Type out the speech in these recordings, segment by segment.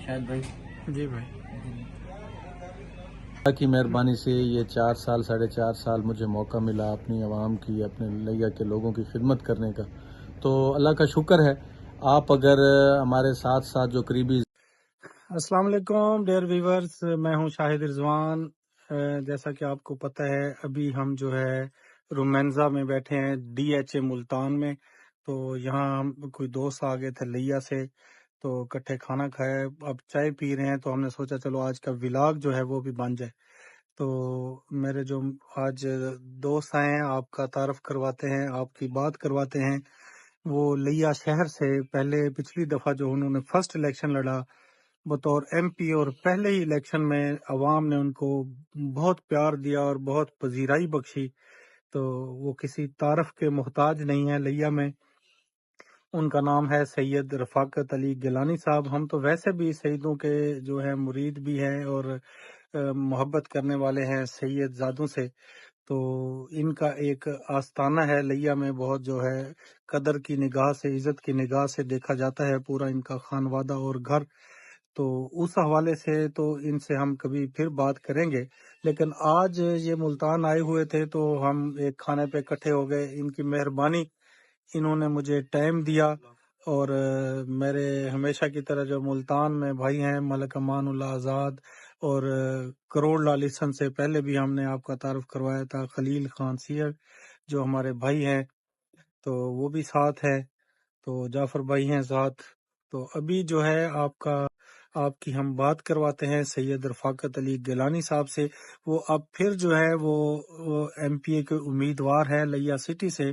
شاہد بھائی جی بھائی، اللہ کی مہربانی سے یہ 4 سال 4.5 سال مجھے موقع ملا اپنی عوام کی، اپنے لیا کے لوگوں کی خدمت کرنے کا، تو اللہ کا شکر ہے۔ آپ اگر ہمارے ساتھ ساتھ جو قریبی السلام علیکم ڈیئر ویورز، میں ہوں شاہد رضوان۔ جیسا کہ آپ کو پتہ ہے، ابھی ہم جو ہے رومینزا میں بیٹھے ہیں، ڈی ایچ اے ملتان میں۔ تو یہاں ہم کوئی دوست آ گئے تھے لیا سے، تو اکٹھے کھانا کھایا، اب چائے پی رہے ہیں، تو ہم نے سوچا چلو آج کا ولاگ جو ہے وہ بھی بن جائے۔ تو میرے جو آج دوست آئے ہیں، آپ کا تعارف کرواتے ہیں، آپ کی بات کرواتے ہیں۔ وہ لیا شہر سے پہلے پچھلی دفعہ جو انہوں نے فرسٹ الیکشن لڑا بطور ایم پی، اور پہلے ہی الیکشن میں عوام نے ان کو بہت پیار دیا اور بہت پذیرائی بخشی، تو وہ کسی تعارف کے محتاج نہیں ہے لیا میں۔ ان کا نام ہے سید رفاقت علی گیلانی صاحب۔ ہم تو ویسے بھی سیدوں کے جو ہے مرید بھی ہیں اور محبت کرنے والے ہیں سید زادوں سے۔ تو ان کا ایک آستانہ ہے لیا میں، بہت جو ہے قدر کی نگاہ سے، عزت کی نگاہ سے دیکھا جاتا ہے پورا ان کا خانوادہ اور گھر۔ تو اس حوالے سے تو ان سے ہم کبھی پھر بات کریں گے، لیکن آج یہ ملتان آئے ہوئے تھے تو ہم ایک کھانے پہ اکٹھے ہو گئے۔ ان کی مہربانی، انہوں نے مجھے ٹائم دیا، اور میرے ہمیشہ کی طرح جو ملتان میں بھائی ہیں ملک امان اللہ آزاد اور کروڑ لالیسن سے پہلے بھی ہم نے آپ کا تعارف کروایا تھا، خلیل خان سیر جو ہمارے بھائی ہیں، تو وہ بھی ساتھ ہے، تو جعفر بھائی ہیں ساتھ۔ تو ابھی جو ہے آپ کی ہم بات کرواتے ہیں سید رفاقت علی گیلانی صاحب سے۔ وہ اب پھر جو ہے وہ ایم پی اے کے امیدوار ہے لیا سٹی سے،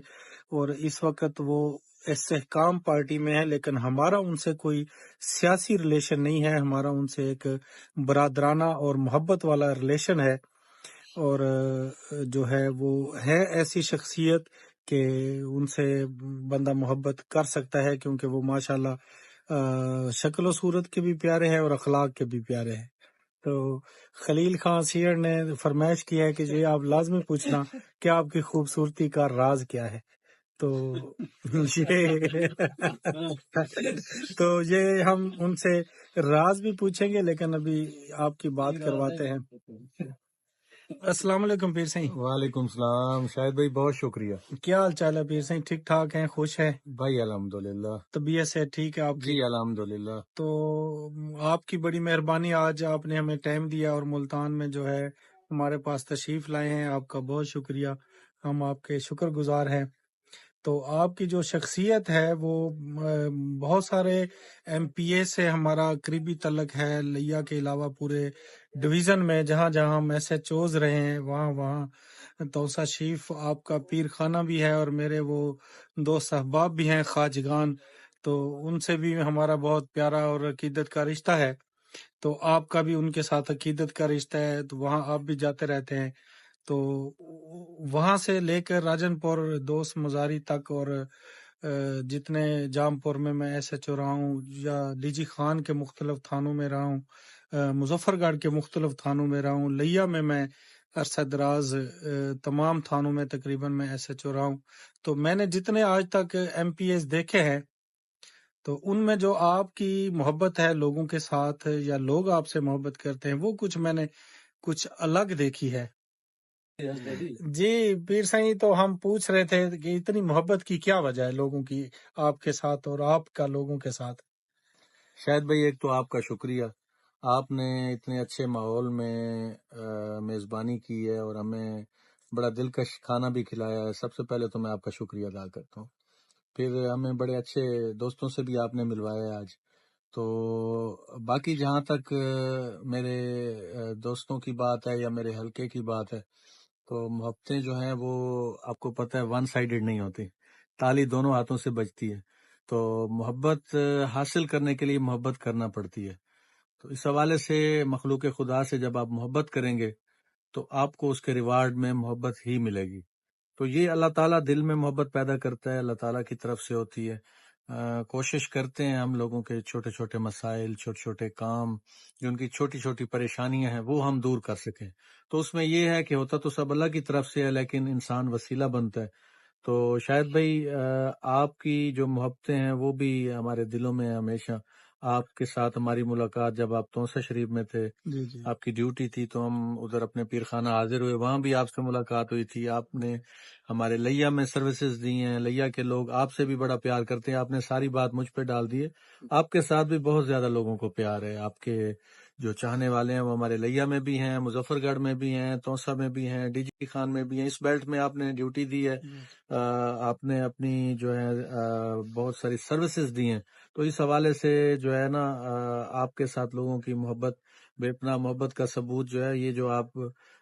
اور اس وقت وہ استحکام پارٹی میں ہے، لیکن ہمارا ان سے کوئی سیاسی ریلیشن نہیں ہے، ہمارا ان سے ایک برادرانہ اور محبت والا ریلیشن ہے۔ اور جو ہے وہ ہے ایسی شخصیت کہ ان سے بندہ محبت کر سکتا ہے، کیونکہ وہ ماشاءاللہ شکل و صورت کے بھی پیارے ہیں اور اخلاق کے بھی پیارے ہیں۔ تو خلیل خان سیر نے فرمائش کی ہے کہ یہ آپ لازمی پوچھنا کہ آپ کی خوبصورتی کا راز کیا ہے۔ تو یہ ہم ان سے راز بھی پوچھیں گے، لیکن ابھی آپ کی بات کرواتے ہیں۔ السلام علیکم پیر سائیں، وعلیکم السلام شاہد بھائی، بہت شکریہ کیا حال چال ہے پیر سائیں؟ ٹھیک ٹھاک ہیں؟ خوش ہیں؟ بھائی، الحمدللہ طبیعت سے ٹھیک ہے آپ کی؟ جی الحمدللہ۔ تو آپ کی بڑی مہربانی، آج آپ نے ہمیں ٹائم دیا اور ملتان میں جو ہے ہمارے پاس تشریف لائے ہیں، آپ کا بہت شکریہ، ہم آپ کے شکر گزار ہیں۔ تو آپ کی جو شخصیت ہے وہ بہت سارے ایم پی اے سے ہمارا قریبی تعلق ہے لیا کے علاوہ پورے ڈویژن میں، جہاں جہاں ہم ایس ایچ اوز رہے ہیں وہاں وہاں توسا شریف آپ کا پیر خانہ بھی ہے، اور میرے وہ دوست احباب بھی ہیں خواجگان، تو ان سے بھی ہمارا بہت پیارا اور عقیدت کا رشتہ ہے۔ تو آپ کا بھی ان کے ساتھ عقیدت کا رشتہ ہے، تو وہاں آپ بھی جاتے رہتے ہیں۔ تو وہاں سے لے کر راجن پور، دوست مزاری تک، اور جتنے جام پور میں ایس ایچ او رہا ہوں، یا ڈی جی خان کے مختلف تھانوں میں رہا ہوں، مظفر گڑھ کے مختلف تھانوں میں رہا ہوں، لیا میں عرصہ دراز تمام تھانوں میں تقریباً میں ایس ایچ او رہا ہوں۔ تو میں نے جتنے آج تک ایم پی ایز دیکھے ہیں، تو ان میں جو آپ کی محبت ہے لوگوں کے ساتھ، یا لوگ آپ سے محبت کرتے ہیں، وہ میں نے کچھ الگ دیکھی ہے۔ جی پیر سائیں، تو ہم پوچھ رہے تھے کہ اتنی محبت کی کیا وجہ ہے لوگوں کی آپ کے ساتھ اور آپ کا لوگوں کے ساتھ؟ شاہد بھائی، ایک تو آپ کا شکریہ، آپ نے اتنے اچھے ماحول میں میزبانی کی ہے اور ہمیں بڑا دلکش کھانا بھی کھلایا ہے۔ سب سے پہلے تو میں آپ کا شکریہ ادا کرتا ہوں۔ پھر ہمیں بڑے اچھے دوستوں سے بھی آپ نے ملوایا ہے آج۔ تو باقی جہاں تک میرے دوستوں کی بات ہے یا میرے حلقے کی بات ہے، تو محبتیں جو ہیں وہ آپ کو پتہ ہے ون سائیڈڈ نہیں ہوتی، تالی دونوں ہاتھوں سے بجتی ہے۔ تو محبت حاصل کرنے کے لیے محبت کرنا پڑتی ہے۔ تو اس حوالے سے مخلوق خدا سے جب آپ محبت کریں گے تو آپ کو اس کے ریوارڈ میں محبت ہی ملے گی۔ تو یہ اللہ تعالیٰ دل میں محبت پیدا کرتا ہے، اللہ تعالیٰ کی طرف سے ہوتی ہے۔ کوشش کرتے ہیں ہم لوگوں کے چھوٹے چھوٹے مسائل، چھوٹے چھوٹے کام، جو ان کی چھوٹی چھوٹی پریشانیاں ہیں، وہ ہم دور کر سکیں۔ تو اس میں یہ ہے کہ ہوتا تو سب اللہ کی طرف سے ہے، لیکن انسان وسیلہ بنتا ہے۔ تو شاید بھائی، آپ کی جو محبتیں ہیں وہ بھی ہمارے دلوں میں ہمیشہ آپ کے ساتھ ہماری ملاقات جب آپ توسہ شریف میں تھے، جی جی آپ کی ڈیوٹی تھی تو ہم ادھر اپنے پیر خانہ حاضر ہوئے، وہاں بھی آپ سے ملاقات ہوئی تھی. آپ نے ہمارے لیا میں سروسز دی ہیں، لیا کے لوگ آپ سے بھی بڑا پیار کرتے ہیں. آپ نے ساری بات مجھ پہ ڈال دی ہے. آپ کے ساتھ بھی بہت زیادہ لوگوں کو پیار ہے. آپ کے جو چاہنے والے ہیں وہ ہمارے لیا میں بھی ہیں، مظفر گڑھ میں بھی ہیں، توسہ میں بھی ہیں، ڈی جی خان میں بھی ہیں. اس بیلٹ میں آپ نے ڈیوٹی دی ہے. آپ نے اپنی جو ہے بہت ساری سروسز دی ہیں. تو اس حوالے سے جو ہے نا آپ کے ساتھ لوگوں کی محبت، بے پناہ محبت کا ثبوت جو ہے یہ جو آپ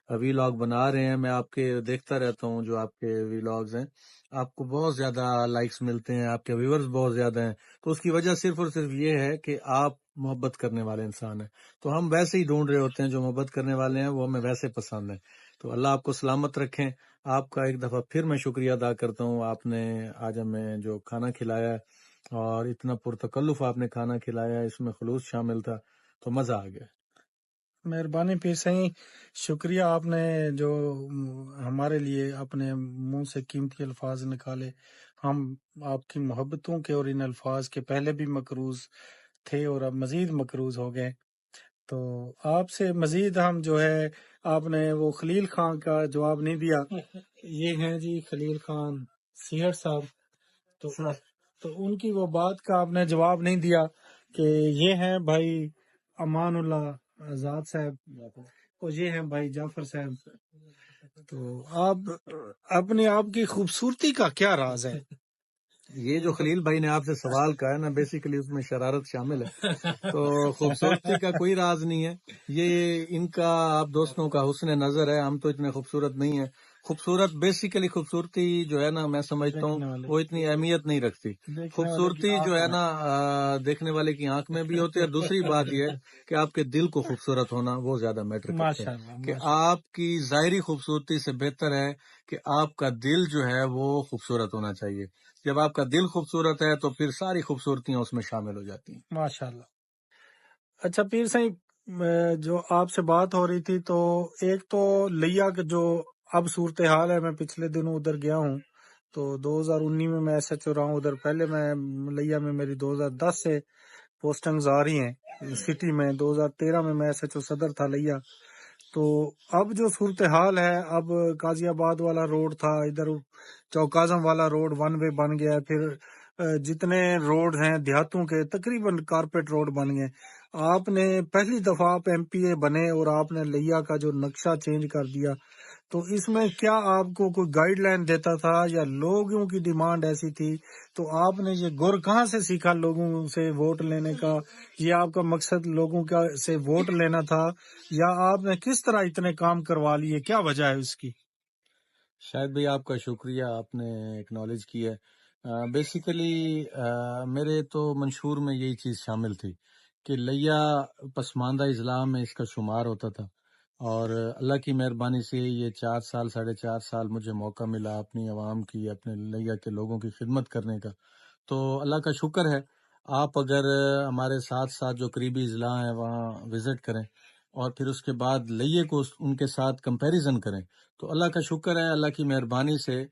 ویلاگ بنا رہے ہیں. میں آپ کے دیکھتا رہتا ہوں جو آپ کے ویلاگز ہیں، آپ کو بہت زیادہ لائکس ملتے ہیں، آپ کے ویورز بہت زیادہ ہیں. تو اس کی وجہ صرف اور صرف یہ ہے کہ آپ محبت کرنے والے انسان ہیں. تو ہم ویسے ہی ڈھونڈ رہے ہوتے ہیں جو محبت کرنے والے ہیں، وہ ہمیں ویسے پسند ہیں. تو اللہ آپ کو سلامت رکھیں. آپ کا ایک دفعہ پھر میں شکریہ ادا کرتا ہوں. آپ نے آج ہمیں جو کھانا کھلایا ہے اور اتنا پرتکلف آپ نے کھانا کھلایا ہے، اس میں خلوص شامل تھا، تو مزہ آ گیا. مہربانی پیر صحیح، شکریہ آپ نے جو ہمارے لیے اپنے منہ سے قیمتی الفاظ نکالے. ہم آپ کی محبتوں کے اور ان الفاظ کے پہلے بھی مقروض تھے اور اب مزید مقروض ہو گئے. تو آپ سے مزید ہم جو ہے، آپ نے وہ خلیل خان کا جواب نہیں دیا. یہ ہیں جی خلیل خان سیہٹ صاحب. تو ان کی وہ بات کا آپ نے جواب نہیں دیا کہ یہ ہیں بھائی امان اللہ آزاد صاحب اور یہ ہیں بھائی جعفر صاحب. تو آپ اپنے آپ کی خوبصورتی کا کیا راز ہے؟ یہ جو خلیل بھائی نے آپ سے سوال کہا ہے نا، بیسیکلی اس میں شرارت شامل ہے. تو خوبصورتی کا کوئی راز نہیں ہے، یہ ان کا آپ دوستوں کا حسن نظر ہے. ہم تو اتنے خوبصورت نہیں ہیں. خوبصورت بیسیکلی خوبصورتی جو ہے نا، میں سمجھتا ہوں وہ اتنی اہمیت نہیں رکھتی. خوبصورتی جو ہے نا دیکھنے والے کی آنکھ میں بھی ہوتی ہے. اور دوسری بات یہ ہے کہ آپ کے دل کو خوبصورت ہونا وہ زیادہ میٹر کرتے ہیں. کہ آپ کی ظاہری خوبصورتی سے بہتر ہے کہ آپ کا دل جو ہے وہ خوبصورت ہونا چاہیے. جب آپ کا دل خوبصورت ہے تو پھر ساری خوبصورتیاں اس میں شامل ہو جاتی ہیں. ماشاءاللہ. اچھا پیر صاحب، جو آپ سے بات ہو رہی تھی تو ایک تو لیا کا جو اب صورتحال ہے، میں پچھلے دنوں ادھر گیا ہوں تو 2019 میں ایس ایچ او رہا ہوں ادھر. پہلے میں لیا میں میری 2010 سے پوسٹنگز آ رہی ہیں سٹی میں. 2013 میں ایس ایچ او صدر تھا لیا. تو اب جو صورتحال ہے، اب قاضی آباد والا روڈ تھا، ادھر چوک اعظم والا روڈ ون وے بن گیا ہے. پھر جتنے روڈ ہیں دیہاتوں کے تقریباً کارپیٹ روڈ بن گئے. آپ نے پہلی دفعہ آپ ایم پی اے بنے اور آپ نے لیا کا جو نقشہ چینج کر دیا. تو اس میں کیا آپ کو کوئی گائیڈ لائن دیتا تھا یا لوگوں کی ڈیمانڈ ایسی تھی؟ تو آپ نے یہ گر کہاں سے سیکھا لوگوں سے ووٹ لینے کا؟ یہ آپ کا مقصد لوگوں کا سے ووٹ لینا تھا یا آپ نے کس طرح اتنے کام کروا لیے؟ کیا وجہ ہے اس کی؟ شاید بھائی آپ کا شکریہ، آپ نے ایکنالج کیا ہے. بیسیکلی میرے تو منشور میں یہی چیز شامل تھی کہ لیا پسماندہ اضلاع میں اس کا شمار ہوتا تھا. اور اللہ کی مہربانی سے یہ 4 سال 4.5 سال مجھے موقع ملا اپنی عوام کی، اپنے لیا کے لوگوں کی خدمت کرنے کا. تو اللہ کا شکر ہے. آپ اگر ہمارے ساتھ ساتھ جو قریبی اضلاع ہیں وہاں وزٹ کریں اور پھر اس کے بعد لئے کو ان کے ساتھ کمپیریزن کریں تو اللہ کا شکر ہے، اللہ کی مہربانی سے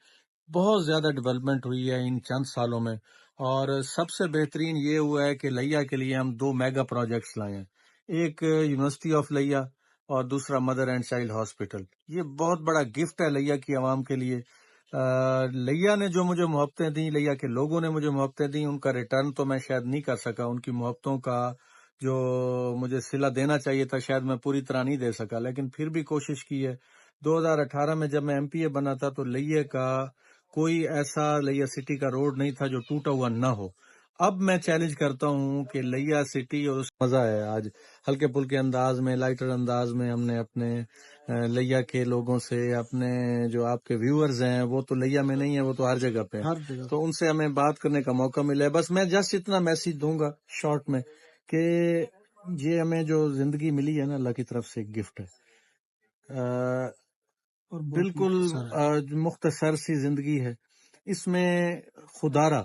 بہت زیادہ ڈیولپمنٹ ہوئی ہے ان چند سالوں میں. اور سب سے بہترین یہ ہوا ہے کہ لیا کے لیے ہم 2 میگا پروجیکٹس لائے ہیں. ایک یونیورسٹی آف لیا اور دوسرا مدر اینڈ چائلڈ ہاسپٹل. یہ بہت بڑا گفٹ ہے لیا کی عوام کے لیے. لیا نے جو مجھے محبتیں دیں، لیا کے لوگوں نے مجھے محبتیں دیں، ان کا ریٹرن تو میں شاید نہیں کر سکا. ان کی محبتوں کا جو مجھے صلہ دینا چاہیے تھا شاید میں پوری طرح نہیں دے سکا، لیکن پھر بھی کوشش کی ہے. 2018 میں جب میں ایم پی اے بنا تھا تو لیا کا کوئی ایسا لیا سٹی کا روڈ نہیں تھا جو ٹوٹا ہوا نہ ہو. اب میں چیلنج کرتا ہوں کہ لیا سٹی، اور اس مزہ ہے آج ہلکے پھلکے انداز میں، لائٹر انداز میں ہم نے اپنے لیا کے لوگوں سے، اپنے جو آپ کے ویورز ہیں وہ تو لیا میں نہیں ہیں، وہ تو ہر جگہ پہ ہیں، تو ان سے ہمیں بات کرنے کا موقع ملا ہے. بس میں جسٹ اتنا میسج دوں گا شارٹ میں کہ یہ ہمیں جو زندگی ملی ہے نا اللہ کی طرف سے ایک گفٹ ہے. بالکل مختصر سی زندگی ہے. اس میں خدا را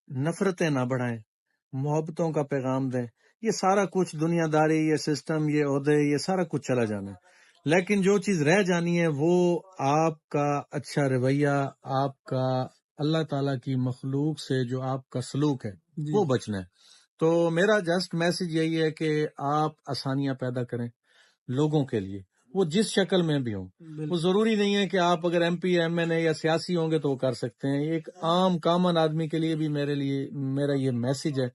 نفرتیں نہ بڑھائیں، محبتوں کا پیغام دیں. یہ سارا کچھ دنیا داری، یہ سسٹم، یہ عہدے، یہ سارا کچھ چلا جانا ہے، لیکن جو چیز رہ جانی ہے وہ آپ کا اچھا رویہ، آپ کا اللہ تعالیٰ کی مخلوق سے جو آپ کا سلوک ہے وہ بچنا ہے. تو میرا جسٹ میسج یہی ہے کہ آپ آسانیاں پیدا کریں لوگوں کے لیے، وہ جس شکل میں بھی ہوں۔ وہ بالکل ضروری نہیں ہے کہ آپ اگر ایم پی ایم این اے یا سیاسی ہوں گے تو وہ کر سکتے ہیں۔ ایک عام کامن آدمی کے لیے بھی میرا یہ میسج ہے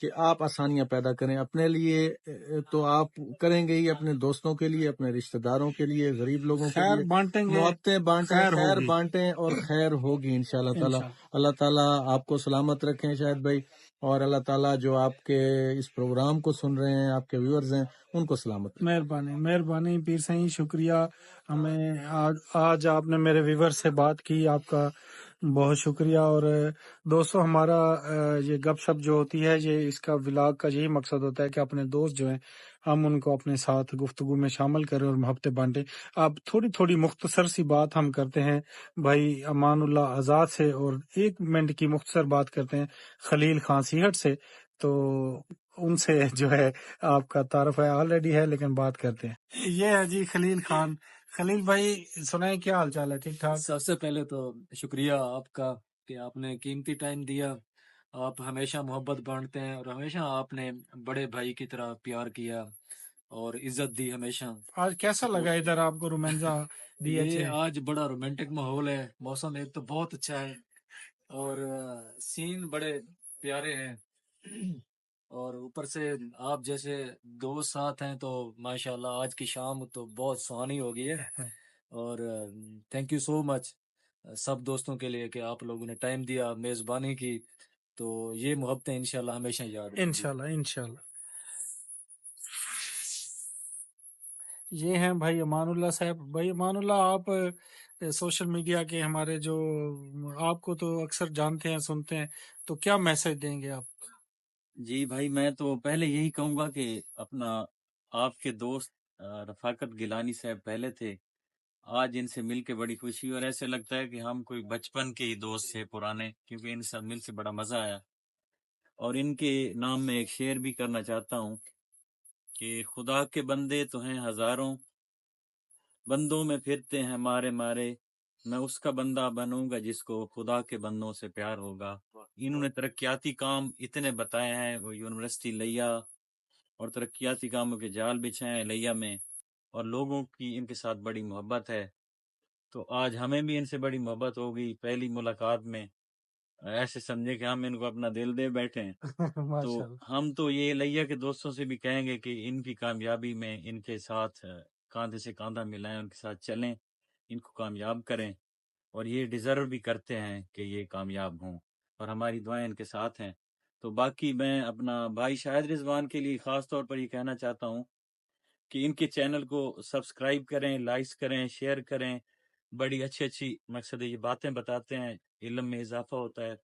کہ آپ آسانیاں پیدا کریں اپنے لیے، تو آپ کریں گے ہی، اپنے دوستوں کے لیے، اپنے رشتہ داروں کے لیے، غریب لوگوں کے خیر لیے بانٹیں گے، محبتیں بانٹیں، خیر خیر ہوگی بانٹیں اور خیر ہوگی انشاءاللہ تعالی۔ انشاءاللہ۔ اللہ تعالیٰ آپ کو سلامت رکھیں شاہد بھائی، اور اللہ تعالیٰ جو آپ کے اس پروگرام کو سن رہے ہیں، آپ کے ویورز ہیں، ان کو سلامت رکھیں۔ مہربانی مہربانی پیر سائیں، شکریہ۔ ہمیں آج آپ نے میرے ویور سے بات کی، آپ کا بہت شکریہ۔ اور دوستو، ہمارا یہ گپ شپ جو ہوتی ہے، یہ اس کا ولاگ کا یہی مقصد ہوتا ہے کہ اپنے دوست جو ہیں ہم ان کو اپنے ساتھ گفتگو میں شامل کریں اور محبتیں بانٹیں۔ اب تھوڑی تھوڑی مختصر سی بات ہم کرتے ہیں بھائی امان اللہ آزاد سے، اور 1 منٹ کی مختصر بات کرتے ہیں خلیل خان سیہٹ سے۔ تو ان سے جو ہے آپ کا تعارف ہے آلریڈی ہے، لیکن بات کرتے ہیں۔ یہ ہے جی خلیل خان۔ خلیل بھائی سنائیں، کیا حال چال ہے؟ ٹھیک ٹھاک؟ سب سے پہلے تو شکریہ آپ کا کہ آپ نے قیمتی ٹائم دیا۔ آپ ہمیشہ محبت بانٹتے ہیں اور ہمیشہ آپ نے بڑے بھائی کی طرح پیار کیا اور عزت دی ہمیشہ۔ آج کیسا لگا ادھر آپ کو رومینزا ڈی ایچ یہ اے؟ آج بڑا رومانٹک ماحول ہے، موسم ایک تو بہت اچھا ہے اور سین بڑے پیارے ہیں، اور اوپر سے آپ جیسے دوست ساتھ ہیں تو ماشاءاللہ آج کی شام تو بہت سہانی ہو گئی ہے۔ اور تھینک یو سو مچ سب دوستوں کے لیے کہ آپ لوگوں نے ٹائم دیا، میزبانی کی، تو یہ محبتیں انشاءاللہ ہمیشہ یاد رہیں گی۔ انشاءاللہ انشاءاللہ۔ یہ ہیں بھائی امان اللہ صاحب۔ بھائی امان اللہ، آپ سوشل میڈیا کے ہمارے جو، آپ کو تو اکثر جانتے ہیں، سنتے ہیں، تو کیا میسج دیں گے آپ؟ جی بھائی، میں تو پہلے یہی کہوں گا کہ اپنا آپ کے دوست رفاقت گیلانی صاحب پہلے تھے، آج ان سے مل کے بڑی خوشی، اور ایسے لگتا ہے کہ ہم کوئی بچپن کے ہی دوست تھے پرانے، کیونکہ ان سے مل سے بڑا مزہ آیا۔ اور ان کے نام میں ایک شعر بھی کرنا چاہتا ہوں کہ خدا کے بندے تو ہیں ہزاروں، بندوں میں پھرتے ہیں مارے مارے، میں اس کا بندہ بنوں گا جس کو خدا کے بندوں سے پیار ہوگا۔ انہوں نے ترقیاتی کام اتنے بتائے ہیں، وہ یونیورسٹی لیا اور ترقیاتی کاموں کے جال بچھائے ہیں لیا میں، اور لوگوں کی ان کے ساتھ بڑی محبت ہے۔ تو آج ہمیں بھی ان سے بڑی محبت ہوگی، پہلی ملاقات میں ایسے سمجھے کہ ہم ان کو اپنا دل دے بیٹھے ہیں۔ تو ماشاءاللہ۔ ہم تو یہ لیا کے دوستوں سے بھی کہیں گے کہ ان کی کامیابی میں ان کے ساتھ کاندھے سے کاندھا ملائیں، ان کے ساتھ چلیں، ان کو کامیاب کریں، اور یہ ڈیزرو بھی کرتے ہیں کہ یہ کامیاب ہوں، اور ہماری دعائیں ان کے ساتھ ہیں۔ تو باقی میں اپنا بھائی شاہد رضوان کے لیے خاص طور پر یہ کہنا چاہتا ہوں کہ ان کے چینل کو سبسکرائب کریں، لائکس کریں، شیئر کریں، بڑی اچھی اچھی مقصد یہ باتیں بتاتے ہیں، علم میں اضافہ ہوتا ہے۔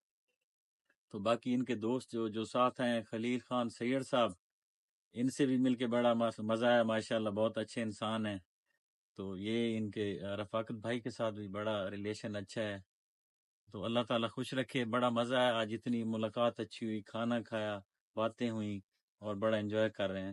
تو باقی ان کے دوست جو ساتھ ہیں، خلیل خان سید صاحب، ان سے بھی مل کے بڑا مزہ آیا، ماشاءاللہ بہت اچھے انسان ہیں۔ تو یہ ان کے رفاقت بھائی کے ساتھ بھی بڑا ریلیشن اچھا ہے۔ تو اللہ تعالیٰ خوش رکھے، بڑا مزہ آیا آج، اتنی ملاقات اچھی ہوئی، کھانا کھایا، باتیں ہوئیں، اور بڑا انجوائے کر رہے ہیں۔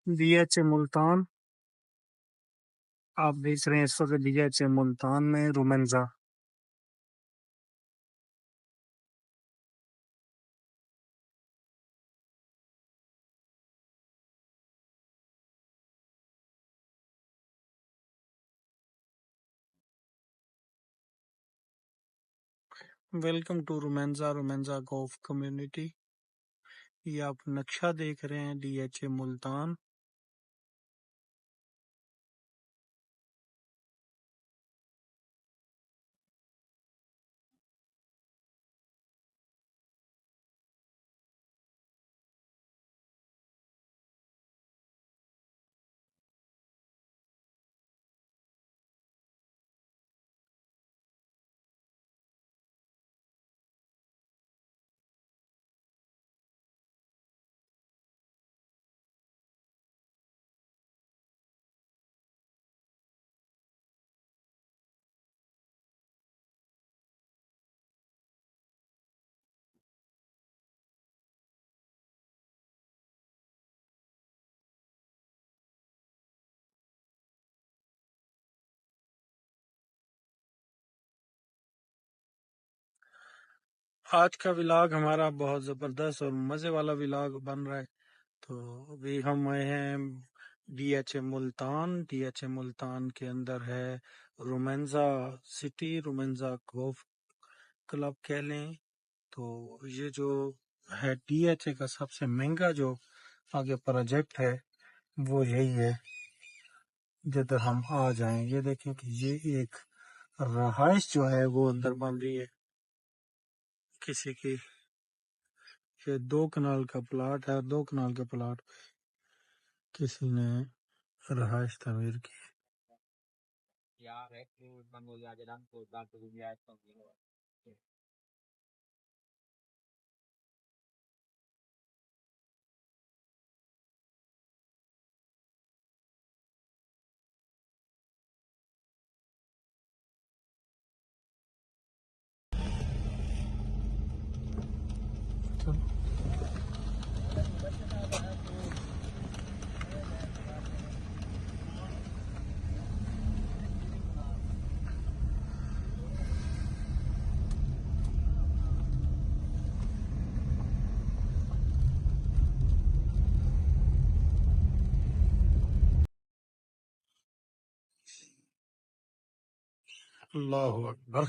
ڈی ایچ اے ملتان، آپ دیکھ رہے ہیں اس وقت ڈی ایچ اے ملتان میں Romanza. Welcome to Romanza, Romanza golf community. یہ آپ نقشہ دیکھ رہے ہیں ڈی ایچ اے ملتان۔ آج کا ولاگ ہمارا بہت زبردست اور مزے والا ولاگ بن رہا ہے. تو ابھی ہم آئے ہیں D H A Multan. D H A Multan کے اندر ہے Romanza city, Romanza golf club کہہ لیں. تو یہ جو ہے ڈی ایچ اے کا سب سے مہنگا جو آگے پروجیکٹ ہے وہ یہی ہے جدھر ہم آ جائیں. یہ دیکھیں کہ یہ ایک رہائش جو ہے وہ اندر بن رہی ہے کسی کی. یہ 2 کنال کا پلاٹ ہے، 2 کنال کے پلاٹ پہ کسی نے رہائش تعمیر کی. اللہ اکبر.